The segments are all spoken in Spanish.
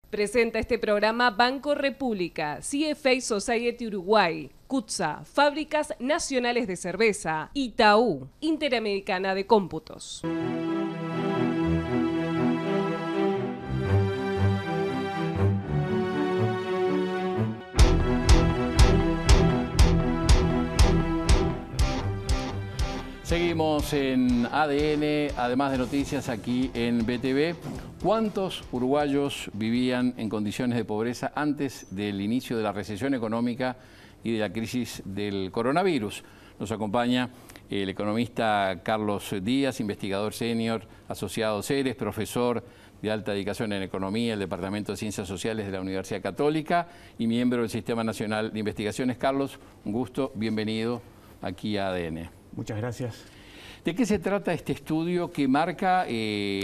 Presenta este programa Banco República, CFA Society Uruguay, CUTSA, Fábricas Nacionales de Cerveza, Itaú, Interamericana de Cómputos. Seguimos en ADN, además de noticias aquí en BTV. ¿Cuántos uruguayos vivían en condiciones de pobreza antes del inicio de la recesión económica y de la crisis del coronavirus? Nos acompaña el economista Carlos Díaz, investigador senior, asociado CERES, profesor de alta dedicación en economía, el Departamento de Ciencias Sociales de la Universidad Católica y miembro del Sistema Nacional de Investigaciones. Carlos, un gusto, bienvenido aquí a ADN. Muchas gracias. ¿De qué se trata este estudio que marca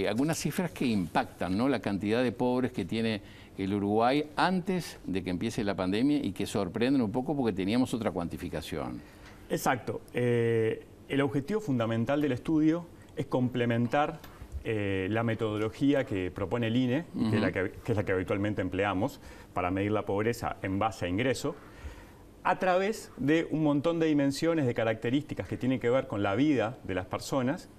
algunas cifras que impactan, ¿no?, la cantidad de pobres que tiene el Uruguay antes de que empiece la pandemia y que sorprenden un poco porque teníamos otra cuantificación? Exacto. El objetivo fundamental del estudio es complementar la metodología que propone el INE, que es la que habitualmente empleamos para medir la pobreza en base a ingreso, a través de un montón de dimensiones, de características que tienen que ver con la vida de las personas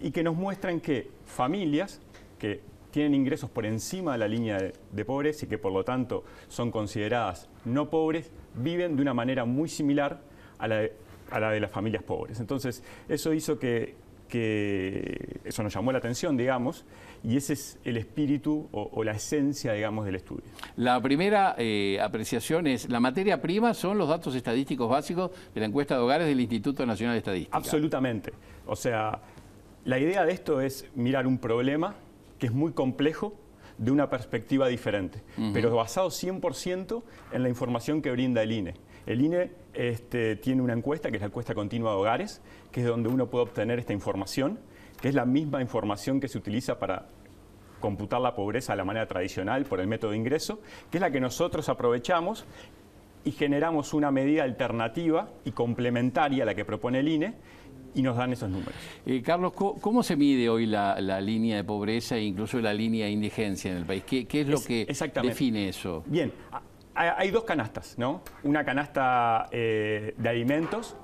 y que nos muestran que familias que tienen ingresos por encima de la línea de pobreza y que por lo tanto son consideradas no pobres, viven de una manera muy similar a la de las familias pobres. Entonces, eso hizo que eso nos llamó la atención, digamos, y ese es el espíritu o la esencia, digamos, del estudio. La primera apreciación es, la materia prima son los datos estadísticos básicos de la encuesta de hogares del Instituto Nacional de Estadística. Absolutamente. O sea, la idea de esto es mirar un problema que es muy complejo de una perspectiva diferente, pero basado 100% en la información que brinda el INE. El INE tiene una encuesta, que es la encuesta continua de hogares, que es donde uno puede obtener esta información, que es la misma información que se utiliza para computar la pobreza de la manera tradicional por el método de ingreso, que es la que nosotros aprovechamos y generamos una medida alternativa y complementaria a la que propone el INE, y nos dan esos números. Carlos, ¿cómo se mide hoy la línea de pobreza e incluso la línea de indigencia en el país? ¿Qué es lo que define eso? Bien, hay dos canastas, ¿no? Una canasta de alimentos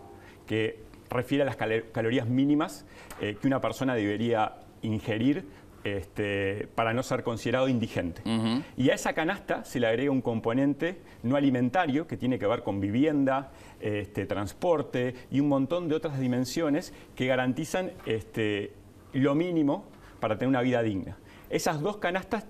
que refiere a las calorías mínimas que una persona debería ingerir para no ser considerado indigente. Y a esa canasta se le agrega un componente no alimentario que tiene que ver con vivienda, transporte y un montón de otras dimensiones que garantizan lo mínimo para tener una vida digna. Esas dos canastas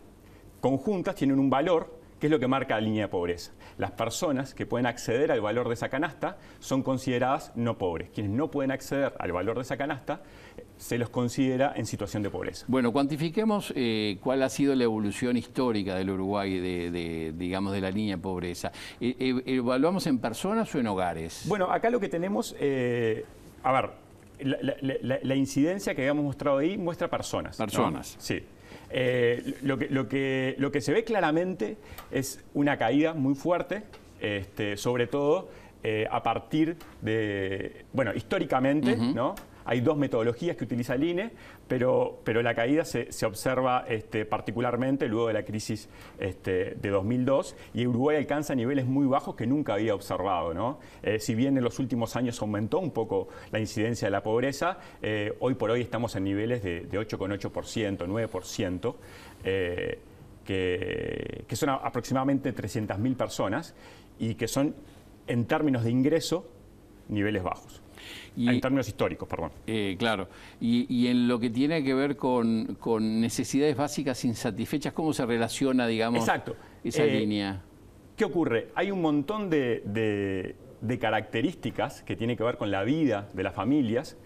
conjuntas tienen un valor que es lo que marca la línea de pobreza. Las personas que pueden acceder al valor de esa canasta son consideradas no pobres. Quienes no pueden acceder al valor de esa canasta se los considera en situación de pobreza. Bueno, cuantifiquemos cuál ha sido la evolución histórica del Uruguay digamos, de la línea de pobreza. ¿Evaluamos en personas o en hogares? Bueno, acá lo que tenemos, a ver, la incidencia que habíamos mostrado ahí muestra personas. Personas. ¿No? Sí. Lo que se ve claramente es una caída muy fuerte, sobre todo a partir de, bueno, históricamente, ¿no? Hay dos metodologías que utiliza el INE, pero la caída se observa particularmente luego de la crisis de 2002, y Uruguay alcanza niveles muy bajos que nunca había observado, ¿no? Si bien en los últimos años aumentó un poco la incidencia de la pobreza, hoy por hoy estamos en niveles de 8,8%, 9%, que son aproximadamente 300.000 personas y que son, en términos de ingreso, niveles bajos. En términos históricos, perdón. Claro. Y en lo que tiene que ver con necesidades básicas insatisfechas, ¿cómo se relaciona, digamos, esa línea? ¿Qué ocurre? Hay un montón de características que tienen que ver con la vida de las familias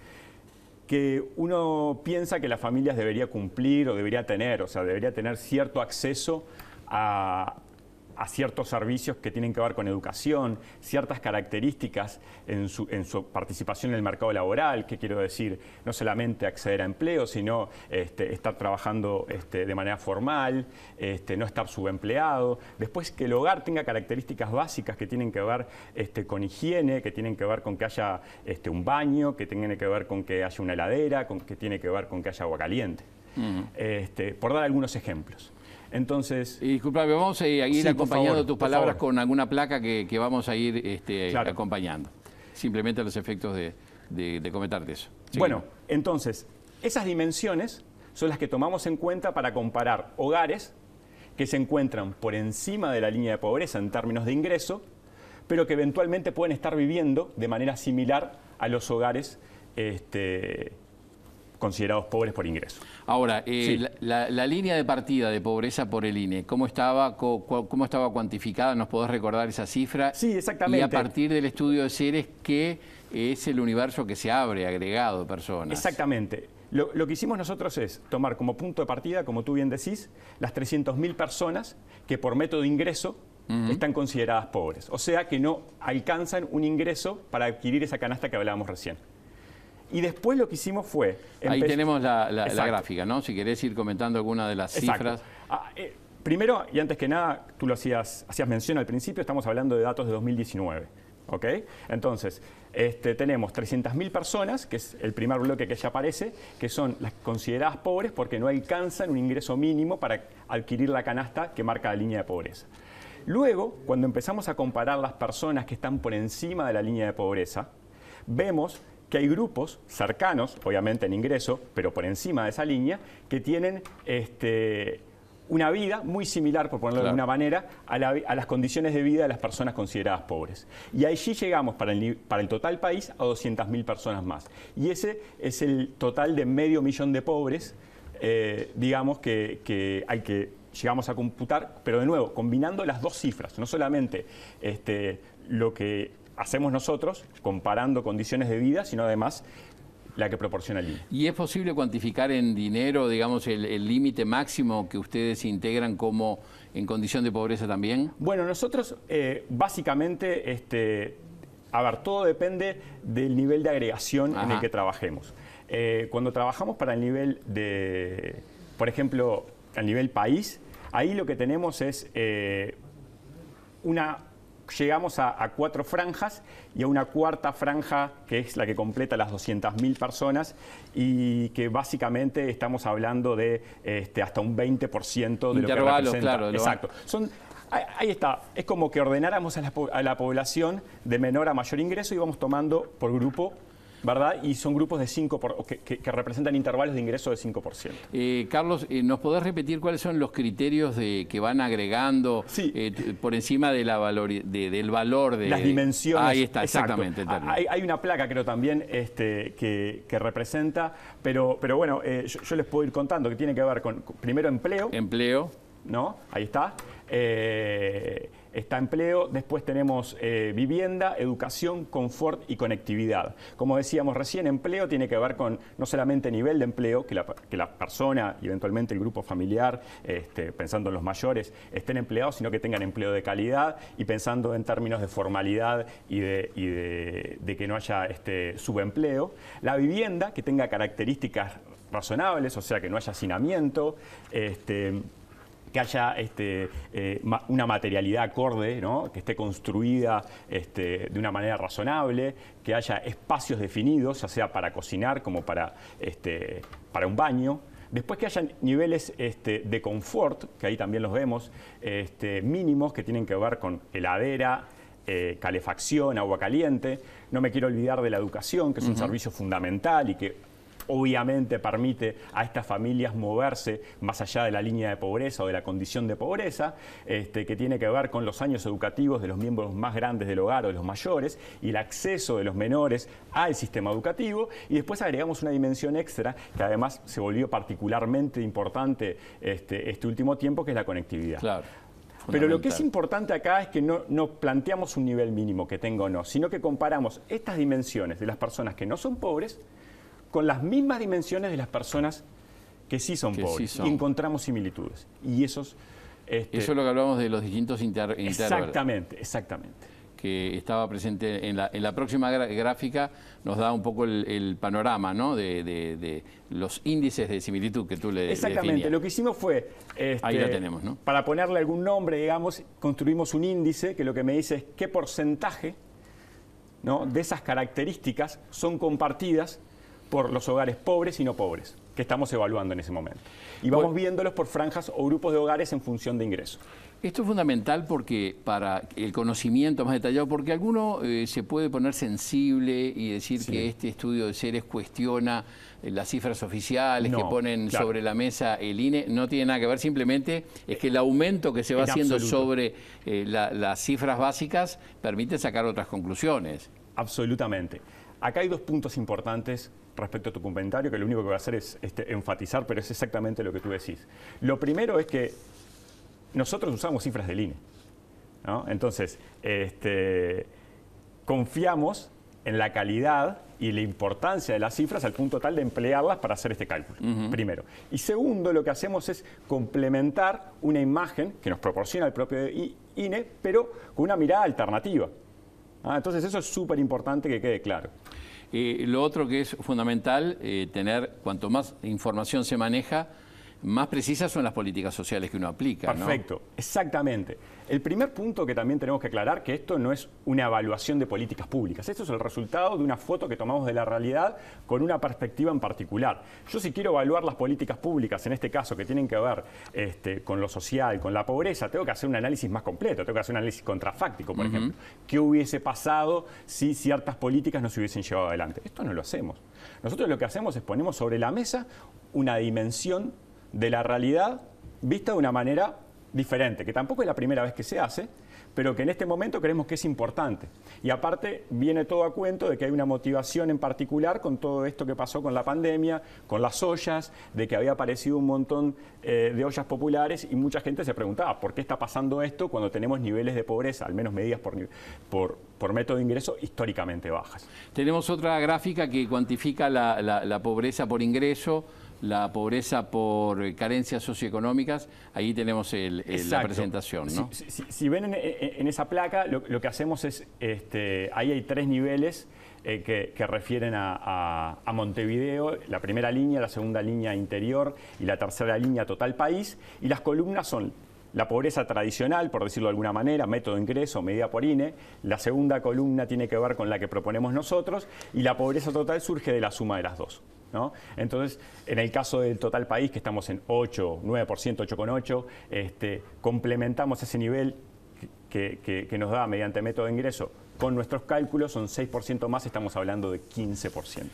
que uno piensa que las familias debería cumplir o debería tener, o sea, debería tener cierto acceso a ciertos servicios que tienen que ver con educación, ciertas características en su participación en el mercado laboral, que quiero decir, no solamente acceder a empleo, sino estar trabajando de manera formal, no estar subempleado. Después, que el hogar tenga características básicas que tienen que ver con higiene, que tienen que ver con que haya un baño, que tienen que ver con que haya una heladera, que tiene que ver con que haya agua caliente. Por dar algunos ejemplos. Entonces... Y disculpame, vamos a ir Sí, acompañando favor, tus por palabras favor. con alguna placa que vamos a ir Claro. acompañando. Simplemente a los efectos de comentarte eso. Seguimos. Bueno, entonces, esas dimensiones son las que tomamos en cuenta para comparar hogares que se encuentran por encima de la línea de pobreza en términos de ingreso, pero que eventualmente pueden estar viviendo de manera similar a los hogares considerados pobres por ingreso. Ahora, Sí. la línea de partida de pobreza por el INE, ¿cómo estaba cuantificada? ¿Nos podés recordar esa cifra? Sí, exactamente. Y a partir del estudio de seres, ¿qué es el universo que se abre, agregado de personas? Exactamente. Lo que hicimos nosotros es tomar como punto de partida, como tú bien decís, las 300.000 personas que por método de ingreso están consideradas pobres. O sea, que no alcanzan un ingreso para adquirir esa canasta que hablábamos recién. Y después lo que hicimos fue... Ahí tenemos la Exacto. gráfica, ¿no? Si querés ir comentando alguna de las Exacto. cifras. Primero, y antes que nada, tú lo hacías mención al principio, estamos hablando de datos de 2019. ¿Ok? Entonces, tenemos 300.000 personas, que es el primer bloque que ya aparece, que son las consideradas pobres porque no alcanzan un ingreso mínimo para adquirir la canasta que marca la línea de pobreza. Luego, cuando empezamos a comparar las personas que están por encima de la línea de pobreza, vemos que hay grupos cercanos, obviamente en ingreso, pero por encima de esa línea, que tienen una vida muy similar, por ponerlo de alguna manera, a las condiciones de vida de las personas consideradas pobres. Y allí llegamos para el total país a 200.000 personas más. Y ese es el total de 500.000 de pobres, digamos, que al que llegamos a computar, pero de nuevo, combinando las dos cifras, no solamente lo que hacemos nosotros, comparando condiciones de vida, sino además la que proporciona el INE. ¿Y es posible cuantificar en dinero, digamos, el límite máximo que ustedes integran como en condición de pobreza también? Bueno, nosotros básicamente, a ver, todo depende del nivel de agregación en el que trabajemos. Cuando trabajamos para el nivel de, por ejemplo, al nivel país, ahí lo que tenemos es llegamos a 4 franjas y a una cuarta franja que es la que completa las 200.000 personas y que básicamente estamos hablando de hasta un 20% de lo que representa. Claro. Exacto. Ahí está. Es como que ordenáramos a la población de menor a mayor ingreso y vamos tomando por grupo, ¿verdad? Y son grupos de 5 que representan intervalos de ingreso de 5%. Carlos, ¿nos podés repetir cuáles son los criterios que van agregando por encima de del valor de... Las dimensiones. Ahí está, exactamente. Hay una placa, creo, también que representa, pero bueno, yo les puedo ir contando que tiene que ver con, primero, empleo. Empleo. ¿No? Ahí está. Está empleo, después tenemos vivienda, educación, confort y conectividad. Como decíamos recién, empleo tiene que ver con no solamente nivel de empleo, que la persona y eventualmente el grupo familiar, pensando en los mayores, estén empleados, sino que tengan empleo de calidad y pensando en términos de formalidad y de que no haya subempleo. La vivienda, que tenga características razonables, o sea, que no haya hacinamiento, que haya una materialidad acorde, ¿no? Que esté construida de una manera razonable, que haya espacios definidos, ya sea para cocinar como para un baño. Después que haya niveles de confort, que ahí también los vemos, mínimos que tienen que ver con heladera, calefacción, agua caliente. No me quiero olvidar de la educación, que es un servicio fundamental y que obviamente permite a estas familias moverse más allá de la línea de pobreza o de la condición de pobreza, que tiene que ver con los años educativos de los miembros más grandes del hogar o de los mayores y el acceso de los menores al sistema educativo. Y después agregamos una dimensión extra que además se volvió particularmente importante este último tiempo, que es la conectividad. Claro. Pero lo que es importante acá es que no planteamos un nivel mínimo que tenga o no, sino que comparamos estas dimensiones de las personas que no son pobres con las mismas dimensiones de las personas que sí son pobres. Y encontramos similitudes. Y esos... Eso es lo que hablamos de los distintos intervalos. Exactamente. Que estaba presente en la próxima gráfica, nos da un poco el panorama, ¿no? de los índices de similitud que tú le Exactamente. Lo que hicimos fue... ahí la tenemos, ¿no? Para ponerle algún nombre, digamos, construimos un índice que lo que me dice es qué porcentaje, ¿no?, de esas características son compartidas por los hogares pobres y no pobres. que estamos evaluando en ese momento. Y vamos viéndolos por franjas o grupos de hogares en función de ingresos. Esto es fundamental porque para el conocimiento más detallado, porque alguno se puede poner sensible y decir que este estudio de Ceres cuestiona las cifras oficiales que ponen sobre la mesa el INE. No tiene nada que ver, simplemente es que el aumento que se va haciendo sobre las cifras básicas permite sacar otras conclusiones. Absolutamente. Acá hay dos puntos importantes respecto a tu comentario, que lo único que voy a hacer es enfatizar, pero es exactamente lo que tú decís. Lo primero es que nosotros usamos cifras del INE, ¿no? Entonces, confiamos en la calidad y la importancia de las cifras al punto tal de emplearlas para hacer este cálculo, primero. Y segundo, lo que hacemos es complementar una imagen que nos proporciona el propio INE, pero con una mirada alternativa. Entonces, eso es súper importante que quede claro. Lo otro que es fundamental, tener, cuanto más información se maneja, más precisas son las políticas sociales que uno aplica, ¿no? Perfecto, exactamente. El primer punto que también tenemos que aclarar, que esto no es una evaluación de políticas públicas. Esto es el resultado de una foto que tomamos de la realidad con una perspectiva en particular. Yo, si quiero evaluar las políticas públicas, en este caso, que tienen que ver con lo social, con la pobreza, tengo que hacer un análisis más completo, tengo que hacer un análisis contrafáctico, por ejemplo. ¿Qué hubiese pasado si ciertas políticas no se hubiesen llevado adelante? Esto no lo hacemos. Nosotros lo que hacemos es ponemos sobre la mesa una dimensión de la realidad vista de una manera diferente, que tampoco es la primera vez que se hace, pero que en este momento creemos que es importante. Y aparte viene todo a cuento de que hay una motivación en particular con todo esto que pasó con la pandemia, con las ollas, de que había aparecido un montón de ollas populares y mucha gente se preguntaba ¿por qué está pasando esto cuando tenemos niveles de pobreza, al menos medidas por método de ingreso, históricamente bajas? Tenemos otra gráfica que cuantifica la pobreza por ingreso, la pobreza por carencias socioeconómicas. Ahí tenemos la presentación, ¿no? Si ven en esa placa, lo que hacemos es, ahí hay 3 niveles que refieren a Montevideo, la primera línea, la segunda línea interior y la tercera línea total país, y las columnas son la pobreza tradicional, por decirlo de alguna manera, método de ingreso, medida por INE. La segunda columna tiene que ver con la que proponemos nosotros, y la pobreza total surge de la suma de las dos, ¿no? Entonces, en el caso del total país, que estamos en 8, 9%, 8,8%, complementamos ese nivel que nos da mediante método de ingreso con nuestros cálculos, son 6% más, estamos hablando de 15%.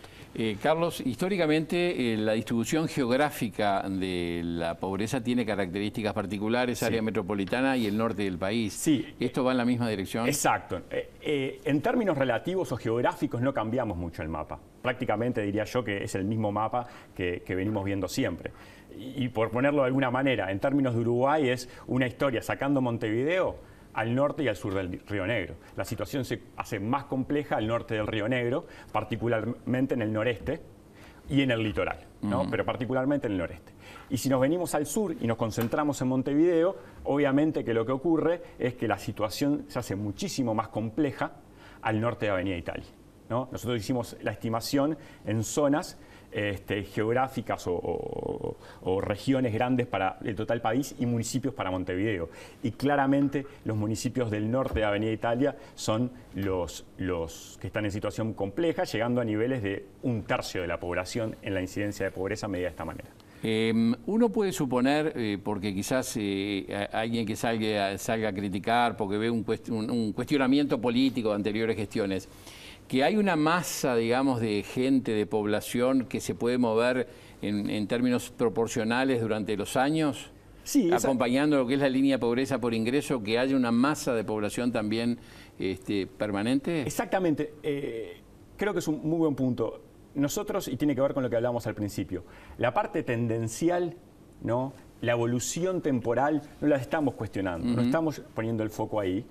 Carlos, históricamente la distribución geográfica de la pobreza tiene características particulares, área metropolitana y el norte del país. Sí. ¿Esto va en la misma dirección? Exacto. En términos relativos o geográficos no cambiamos mucho el mapa. Prácticamente diría yo que es el mismo mapa que venimos viendo siempre. Y por ponerlo de alguna manera, en términos de Uruguay es una historia sacando Montevideo al norte y al sur del Río Negro. La situación se hace más compleja al norte del Río Negro, particularmente en el noreste y en el litoral, ¿no? Pero particularmente en el noreste. Y si nos venimos al sur y nos concentramos en Montevideo, obviamente que lo que ocurre es que la situación se hace muchísimo más compleja al norte de Avenida Italia, ¿no? Nosotros hicimos la estimación en zonas geográficas o regiones grandes para el total país y municipios para Montevideo. Y claramente los municipios del norte de Avenida Italia son los que están en situación compleja, llegando a niveles de 1/3 de la población en la incidencia de pobreza medida de esta manera. Uno puede suponer, porque quizás alguien que salga a criticar porque ve un cuestionamiento político de anteriores gestiones, que hay una masa, digamos, de gente, de población que se puede mover en términos proporcionales durante los años, sí, acompañando lo que es la línea de pobreza por ingreso, que haya una masa de población también permanente. Exactamente. Creo que es un muy buen punto. Nosotros, y tiene que ver con lo que hablábamos al principio, la parte tendencial, ¿no? La evolución temporal no la estamos cuestionando, no estamos poniendo el foco ahí,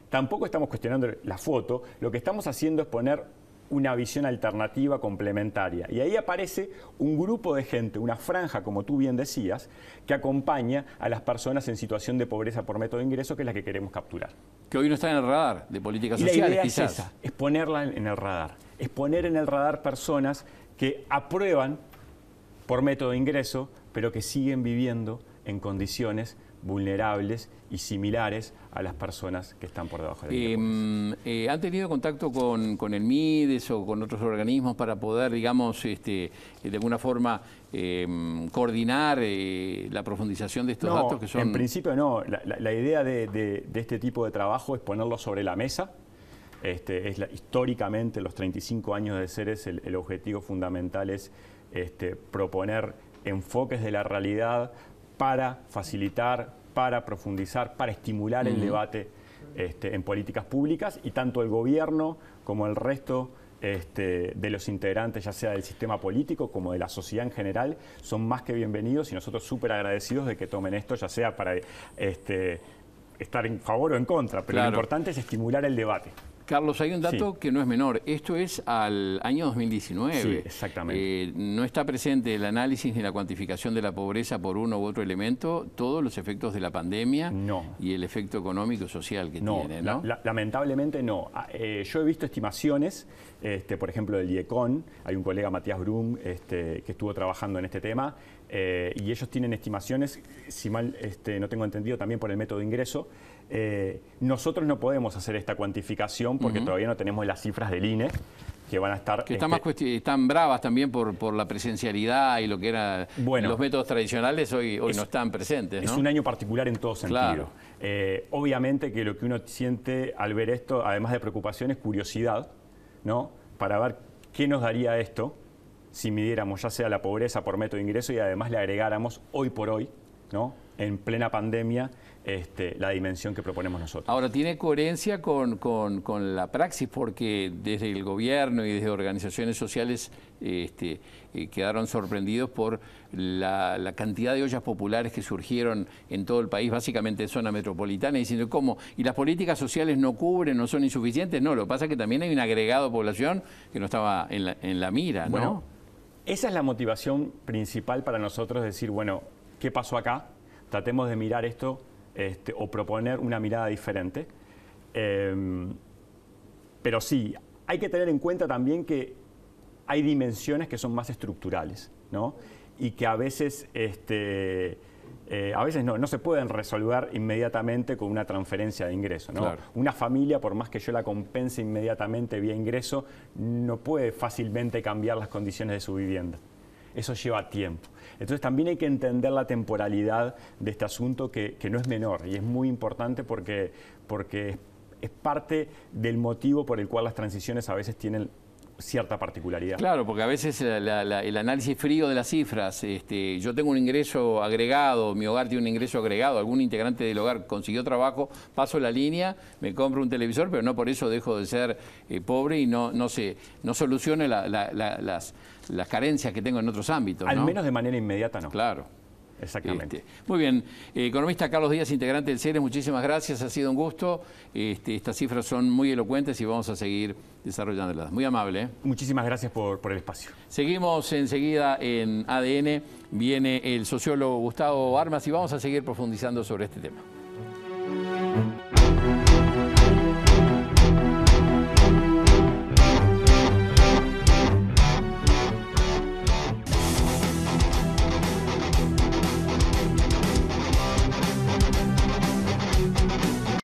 tampoco estamos cuestionando la foto, lo que estamos haciendo es poner una visión alternativa complementaria. Y ahí aparece un grupo de gente, una franja, como tú bien decías, que acompaña a las personas en situación de pobreza por método de ingreso, que es la que queremos capturar. Que hoy no está en el radar de políticas sociales, la idea quizás. Es esa, es ponerla en el radar, es poner en el radar personas que aprueban por método de ingreso, pero que siguen viviendo en condiciones vulnerables y similares a las personas que están por debajo de la línea de pobreza. ¿Han tenido contacto con el MIDES o con otros organismos para poder, digamos, de alguna forma coordinar la profundización de estos datos que son...? En principio no. La idea de este tipo de trabajo es ponerlo sobre la mesa. Históricamente, los 35 años de Ceres, el objetivo fundamental es proponer enfoques de la realidad para facilitar, para profundizar, para estimular el debate en políticas públicas, y tanto el gobierno como el resto de los integrantes, ya sea del sistema político como de la sociedad en general, son más que bienvenidos, y nosotros súper agradecidos de que tomen esto, ya sea para estar en favor o en contra, pero claro, lo importante es estimular el debate. Carlos, hay un dato Sí, que no es menor. Esto es al año 2019. Sí, exactamente. No está presente el análisis ni la cuantificación de la pobreza por uno u otro elemento, todos los efectos de la pandemia y el efecto económico y social que tiene, ¿no? Lamentablemente no. Yo he visto estimaciones, por ejemplo, del IECON, hay un colega, Matías Brum, que estuvo trabajando en este tema, y ellos tienen estimaciones, si mal no tengo entendido, también por el método de ingreso. Nosotros no podemos hacer esta cuantificación porque todavía no tenemos las cifras del INE, que van a estar... Que están bravas también por la presencialidad y lo que eran los métodos tradicionales, hoy no están presentes, ¿no? Es un año particular en todo sentido. Claro. Obviamente que lo que uno siente al ver esto, además de preocupación, es curiosidad, ¿no? Para ver qué nos daría esto si midiéramos ya sea la pobreza por método de ingreso y además le agregáramos hoy por hoy, ¿no?, en plena pandemia, la dimensión que proponemos nosotros. Ahora, tiene coherencia con la praxis, porque desde el gobierno y desde organizaciones sociales quedaron sorprendidos por la cantidad de ollas populares que surgieron en todo el país, básicamente en zona metropolitana, diciendo cómo, y las políticas sociales no cubren, no son insuficientes. No, lo que pasa es que también hay un agregado de población que no estaba en la mira, ¿no? Bueno, esa es la motivación principal para nosotros, decir, bueno, ¿qué pasó acá? Tratemos de mirar esto o proponer una mirada diferente. Pero sí, hay que tener en cuenta también que hay dimensiones que son más estructurales, ¿no? Y que a veces no se pueden resolver inmediatamente con una transferencia de ingreso, ¿no? Claro. Una familia, por más que yo la compense inmediatamente vía ingreso, no puede fácilmente cambiar las condiciones de su vivienda. Eso lleva tiempo. Entonces también hay que entender la temporalidad de este asunto, que no es menor, y es muy importante porque es parte del motivo por el cual las transiciones a veces tienen cierta particularidad. Claro, porque a veces el análisis frío de las cifras, yo tengo un ingreso agregado, mi hogar tiene un ingreso agregado, algún integrante del hogar consiguió trabajo, paso la línea, me compro un televisor, pero no por eso dejo de ser pobre y no solucione las carencias que tengo en otros ámbitos, Al ¿no? menos de manera inmediata no. Claro. Exactamente. Muy bien, economista Carlos Díaz, integrante del Ceres, muchísimas gracias, ha sido un gusto. Estas cifras son muy elocuentes y vamos a seguir desarrollándolas. Muy amable, ¿eh? Muchísimas gracias por el espacio. Seguimos enseguida en ADN, viene el sociólogo Gustavo Armas y vamos a seguir profundizando sobre este tema.